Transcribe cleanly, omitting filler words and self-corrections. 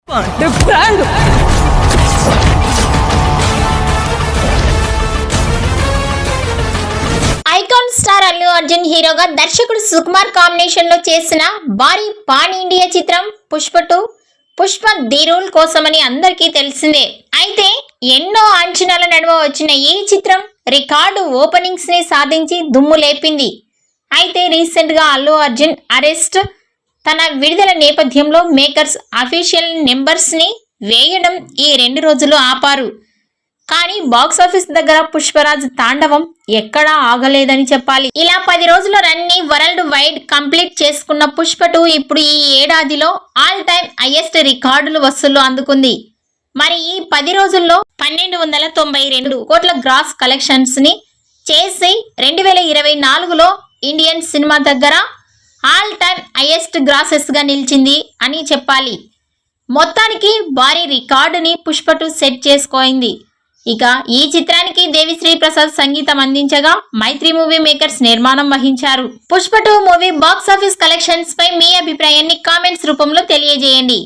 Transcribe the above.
Icon star Allu Arjun హీరోగా దర్శకుడు Sukumar combination లో చేసిన భారీ పాన్ ఇండియా చిత్రం పుష్ప ది రూల్ కోసమని అందరికీ తెలిసిందే. అయితే ఎన్నో అంచనాల నడుమ వచ్చిన ఈ చిత్రం రికార్డు ఓపెనింగ్స్ ని సాధించి దుమ్ము లేపింది. అయితే రీసెంట్ గా అల్లు అర్జున్ అరెస్ట్ తన విడుదల నేపథ్యంలో మేకర్స్ అఫీషియల్ నెంబర్స్ ని వేయడం ఈ 2 రోజులు ఆపారు. కానీ బాక్సాఫీస్ దగ్గర పుష్పరాజ్ తాండవం ఎక్కడా ఆగలేదని చెప్పాలి. ఇలా 10 రోజుల రన్ ని వరల్డ్ వైడ్ కంప్లీట్ చేసుకున్న పుష్ప 2 ఇప్పుడు ఈ ఏడాదిలో ఆల్ టైమ్ హైయెస్ట్ రికార్డులు వసూళ్లు అందుకుంది. మరి ఈ 10 రోజుల్లో 1292 కోట్ల గ్రాస్ కలెక్షన్స్ ని చేసి 2024లో ఇండియన్ సినిమా దగ్గర ఆల్ టైమ్ హైయెస్ట్ గ్రాసెస్ గా నిలిచింది అని చెప్పాలి. మొత్తానికి భారీ రికార్డుని పుష్ప 2 సెట్ చేసుకోయింది. ఇక ఈ చిత్రానికి దేవిశ్రీ ప్రసాద్ సంగీతం అందించగా మైత్రి మూవీ మేకర్స్ నిర్మాణం వహించారు. పుష్ప 2 మూవీ బాక్సాఫీస్ కలెక్షన్స్ పై మీ అభిప్రాయాన్ని కామెంట్స్ రూపంలో తెలియజేయండి.